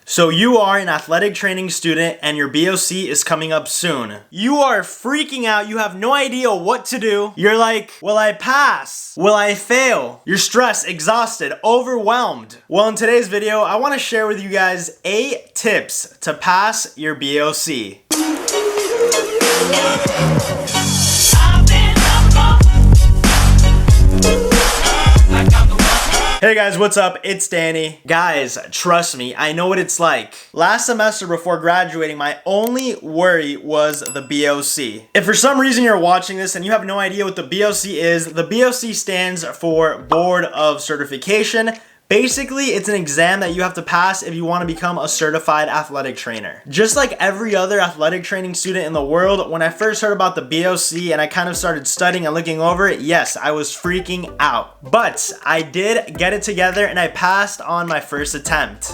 So you are an athletic training student and your BOC is coming up soon. You are freaking out. You have no idea what to do. You're like, will I pass? Will I fail? You're stressed, exhausted, overwhelmed. Well, in today's video, I want to share with you guys 8 tips to pass your BOC. Hey guys, what's up? It's Danny. Guys, trust me, I know what it's like. Last semester before graduating, my only worry was the BOC. If for some reason you're watching this and you have no idea what the BOC is, the BOC stands for Board of Certification. Basically, it's an exam that you have to pass if you want to become a certified athletic trainer. Just like every other athletic training student in the world, when I first heard about the BOC and I kind of started studying and looking over it, yes, I was freaking out. But I did get it together and I passed on my first attempt.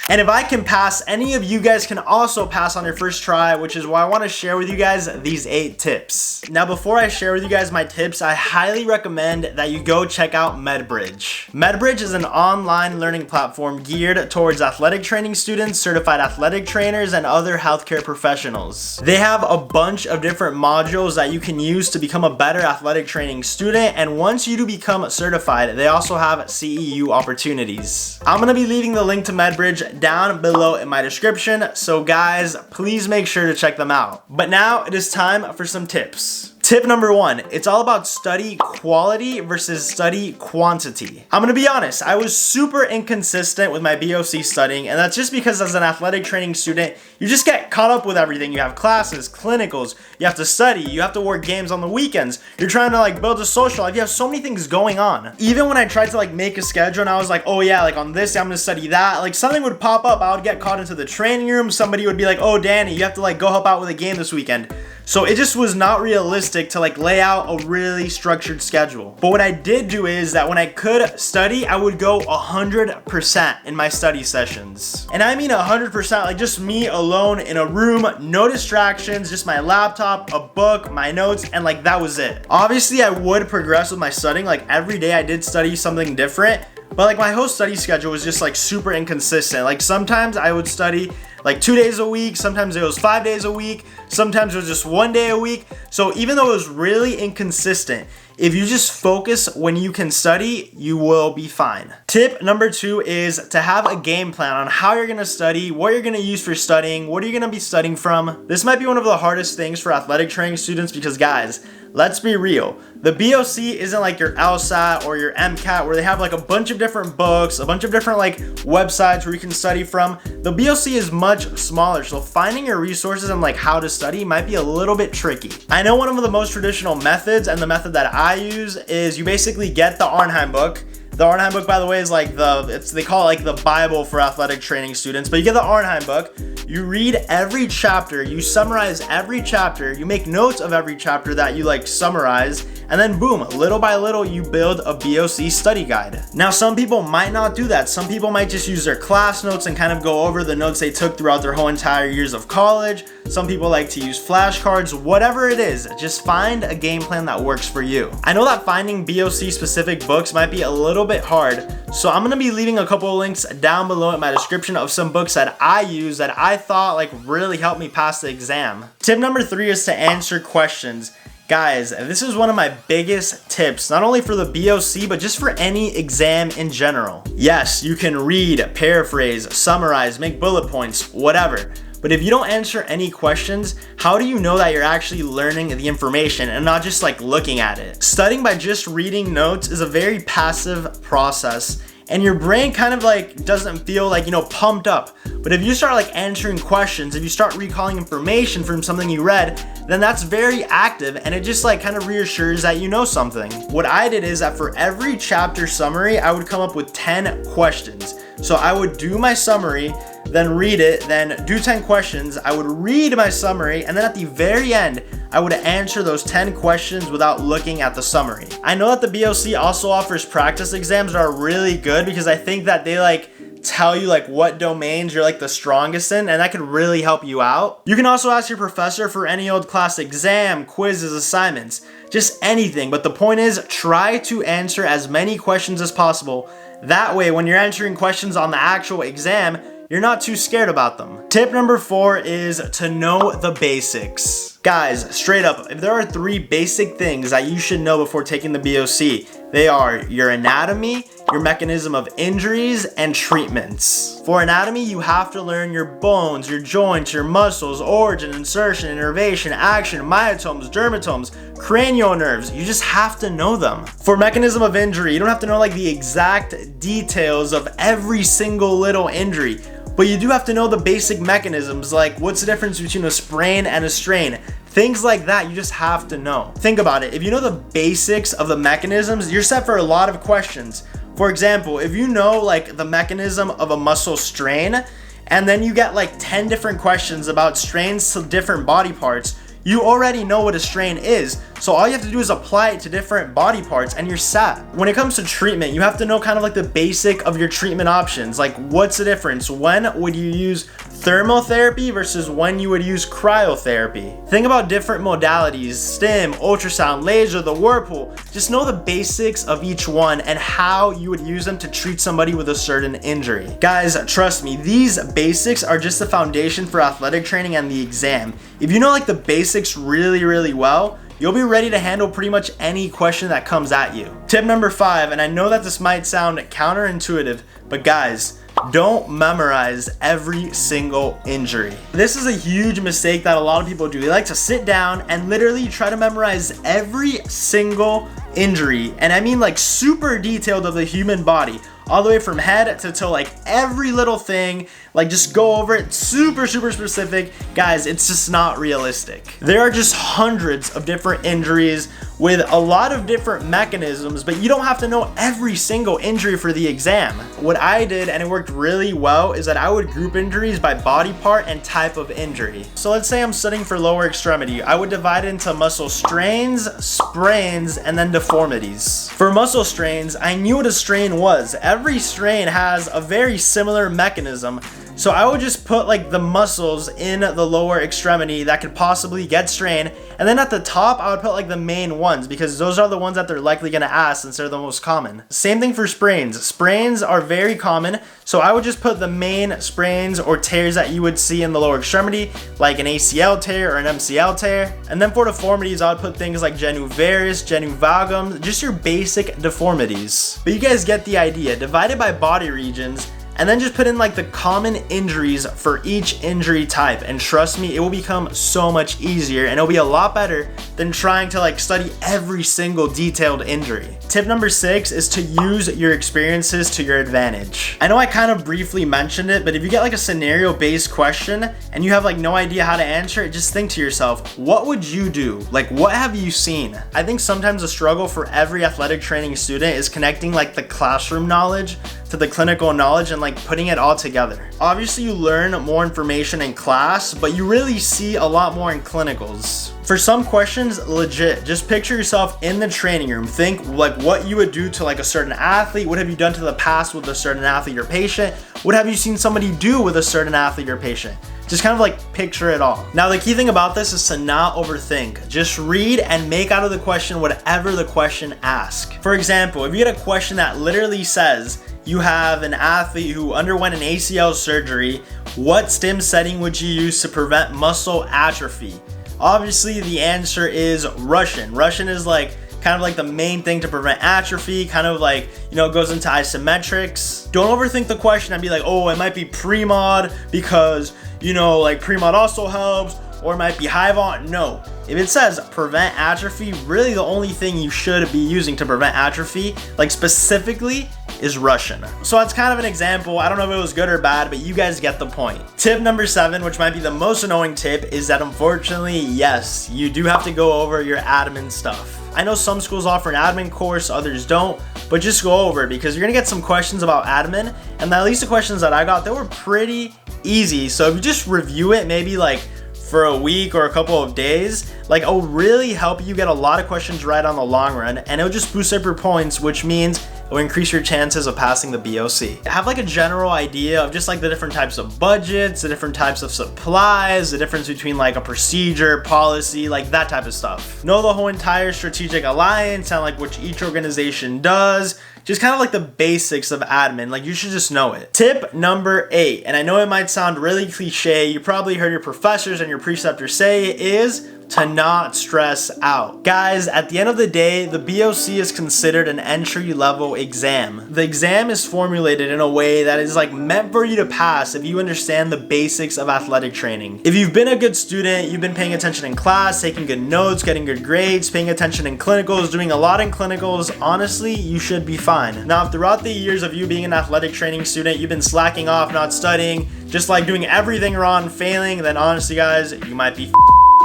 And if I can pass, any of you guys can also pass on your first try, which is why I want to share with you guys these 8 tips. Now, before I share with you guys my tips, I highly recommend that you go check out MedBridge. MedBridge is an online learning platform geared towards athletic training students, certified athletic trainers, and other healthcare professionals. They have a bunch of different modules that you can use to become a better athletic training student, and once you do become certified, they also have CEU opportunities. I'm going to be leaving the link to MedBridge down below in my description, so guys, please make sure to check them out. But now it is time for some tips. Tip number 1, it's all about study quality versus study quantity. I'm gonna be honest, I was super inconsistent with my BOC studying, and that's just because as an athletic training student, you just get caught up with everything. You have classes, clinicals, you have to study, you have to work games on the weekends, you're trying to build a social life, you have so many things going on. Even when I tried to make a schedule and I was like, oh yeah, on this day I'm gonna study that, something would pop up, I would get caught into the training room, somebody would be like, oh Danny, you have to go help out with a game this weekend. So it just was not realistic to lay out a really structured schedule. But what I did do is that when I could study, I would go 100% in my study sessions. And I mean 100%, just me alone in a room, no distractions, just my laptop, a book, my notes, and that was it. Obviously, I would progress with my studying. Every day I did study something different, but my whole study schedule was just super inconsistent. Sometimes I would study 2 days a week, sometimes it was 5 days a week, sometimes it was just 1 day a week. So even though it was really inconsistent, if you just focus when you can study, you will be fine. Tip number 2 is to have a game plan on how you're gonna study, what you're gonna use for studying, what are you gonna be studying from. This might be one of the hardest things for athletic training students because guys, let's be real. The BOC isn't your LSAT or your MCAT where they have a bunch of different books, a bunch of different websites where you can study from. The BOC is much smaller, so finding your resources and how to study might be a little bit tricky. I know one of the most traditional methods, and the method that I use, is you basically get the Arnhem book. The Arnhem book, by the way, is they call it the Bible for athletic training students, but you get the Arnhem book, you read every chapter, you summarize every chapter, you make notes of every chapter that you summarize, and then boom, little by little, you build a BOC study guide. Now, some people might not do that. Some people might just use their class notes and kind of go over the notes they took throughout their whole entire years of college. Some people like to use flashcards, whatever it is, just find a game plan that works for you. I know that finding BOC specific books might be a little bit hard, so I'm gonna be leaving a couple of links down below in my description of some books that I use that I thought really helped me pass the exam. Tip number 3 is to answer questions. Guys, this is one of my biggest tips, not only for the BOC, but just for any exam in general. Yes, you can read, paraphrase, summarize, make bullet points, whatever. But if you don't answer any questions, how do you know that you're actually learning the information and not just looking at it? Studying by just reading notes is a very passive process, and your brain kind of doesn't feel pumped up. But if you start answering questions, if you start recalling information from something you read, then that's very active, and it just kind of reassures that you know something. What I did is that for every chapter summary, I would come up with 10 questions. So I would do my summary, then read it, then do 10 questions. I would read my summary, and then at the very end, I would answer those 10 questions without looking at the summary. I know that the BOC also offers practice exams that are really good because I think that they tell you what domains you're the strongest in, and that could really help you out. You can also ask your professor for any old class exam, quizzes, assignments, just anything. But the point is, try to answer as many questions as possible That way, when you're answering questions on the actual exam, you're not too scared about them. Tip number 4 is to know the basics. Guys, straight up, if there are 3 basic things that you should know before taking the BOC, they are your anatomy, your mechanism of injuries, and treatments. For anatomy, you have to learn your bones, your joints, your muscles, origin, insertion, innervation, action, myotomes, dermatomes, cranial nerves. You just have to know them. For mechanism of injury, you don't have to know like the exact details of every single little injury, but you do have to know the basic mechanisms, like what's the difference between a sprain and a strain. Things like that, you just have to know. Think about it. If you know the basics of the mechanisms, you're set for a lot of questions. For example, if you know like the mechanism of a muscle strain, and then you get like 10 different questions about strains to different body parts, you already know what a strain is. So all you have to do is apply it to different body parts and you're set. When it comes to treatment, you have to know kind of like the basic of your treatment options. Like what's the difference? When would you use thermotherapy versus when you would use cryotherapy? Think about different modalities, stim, ultrasound, laser, the whirlpool. Just know the basics of each one and how you would use them to treat somebody with a certain injury. Guys, trust me, these basics are just the foundation for athletic training and the exam. If you know like the basics really well, you'll be ready to handle pretty much any question that comes at you. Tip number 5, and I know that this might sound counterintuitive, but guys, don't memorize every single injury. This is a huge mistake that a lot of people do. They like to sit down and literally try to memorize every single injury, and I mean like super detailed of the human body, all the way from head to toe, like every little thing, like just go over it super specific. Guys, it's just not realistic. There are just hundreds of different injuries with a lot of different mechanisms, but you don't have to know every single injury for the exam. What I did, and it worked really well, is that I would group injuries by body part and type of injury. So let's say I'm studying for lower extremity. I would divide it into muscle strains, sprains, and then deformities. For muscle strains, I knew what a strain was. Every strain has a very similar mechanism. So I would just put like the muscles in the lower extremity that could possibly get strained, and then at the top I would put like the main ones because those are the ones that they're likely gonna ask since they're the most common. Same thing for sprains. Sprains are very common, so I would just put the main sprains or tears that you would see in the lower extremity, like an ACL tear or an MCL tear. And then for deformities, I would put things like genu varis, genu valgum, just your basic deformities. But you guys get the idea. Divided by body regions, and then just put in like the common injuries for each injury type, and trust me, it will become so much easier and it'll be a lot better than trying to like study every single detailed injury. Tip number 6 is to use your experiences to your advantage. I know I kind of briefly mentioned it, but if you get like a scenario based question and you have like no idea how to answer it, just think to yourself, what would you do? Like, what have you seen? I think sometimes a struggle for every athletic training student is connecting like the classroom knowledge to the clinical knowledge and like putting it all together. Obviously you learn more information in class, but you really see a lot more in clinicals. For some questions, legit, just picture yourself in the training room. Think like what you would do to like a certain athlete. What have you done to the past with a certain athlete or patient? What have you seen somebody do with a certain athlete or patient? Just kind of like picture it all. Now the key thing about this is to not overthink. Just read and make out of the question whatever the question asks. For example, if you get a question that literally says, you have an athlete who underwent an ACL surgery, what stim setting would you use to prevent muscle atrophy? Obviously the answer is Russian. Russian is like kind of like the main thing to prevent atrophy, kind of like, you know, it goes into isometrics. Don't overthink the question and be like, oh, it might be pre-mod because, you know, like pre-mod also helps, or it might be high-vaunt. No. If it says prevent atrophy, really the only thing you should be using to prevent atrophy, like specifically, is Russian. So that's kind of an example. I don't know if it was good or bad, but you guys get the point. Tip number 7, which might be the most annoying tip, is that unfortunately, yes, you do have to go over your admin stuff. I know some schools offer an admin course, others don't, but just go over it because you're gonna get some questions about admin, and at least the questions that I got, they were pretty easy. So if you just review it maybe like for a week or a couple of days, like it'll really help you get a lot of questions right on the long run, and it'll just boost up your points, which means it will increase your chances of passing the BOC. Have like a general idea of just like the different types of budgets, the different types of supplies, the difference between like a procedure, policy, like that type of stuff. Know the whole entire strategic alliance and like what each organization does. just kind of like the basics of admin. Like, you should just know it. Tip number 8, and I know it might sound really cliche, you probably heard your professors and your preceptors say it, is to not stress out. Guys, at the end of the day, the BOC is considered an entry-level exam. The exam is formulated in a way that is like meant for you to pass if you understand the basics of athletic training. If you've been a good student, you've been paying attention in class, taking good notes, getting good grades, paying attention in clinicals, doing a lot in clinicals, honestly, you should be fine. Now, if throughout the years of you being an athletic training student, you've been slacking off, not studying, just like doing everything wrong, failing, then honestly, guys, you might be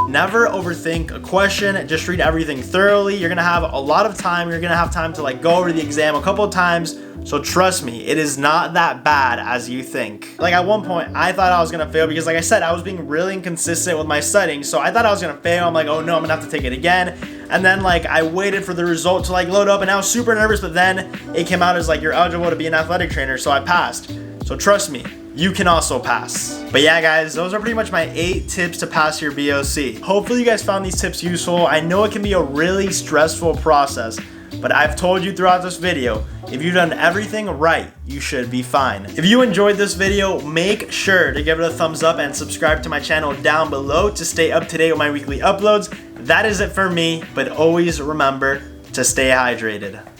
Never overthink a question, just read everything thoroughly. You're gonna have a lot of time, you're gonna have time to like go over the exam a couple of times, so trust me, it is not that bad as you think. Like at one point, I thought I was gonna fail because like I said, I was being really inconsistent with my studying, so I thought I was gonna fail. I'm like, oh no, I'm gonna have to take it again. And then like I waited for the result to like load up and I was super nervous, but then it came out as like you're eligible to be an athletic trainer, so I passed. So trust me, you can also pass. But yeah, guys, those are pretty much my 8 tips to pass your BOC. Hopefully you guys found these tips useful. I know it can be a really stressful process, but I've told you throughout this video, if you've done everything right, you should be fine. If you enjoyed this video, make sure to give it a thumbs up and subscribe to my channel down below to stay up to date with my weekly uploads. That is it for me, but always remember to stay hydrated.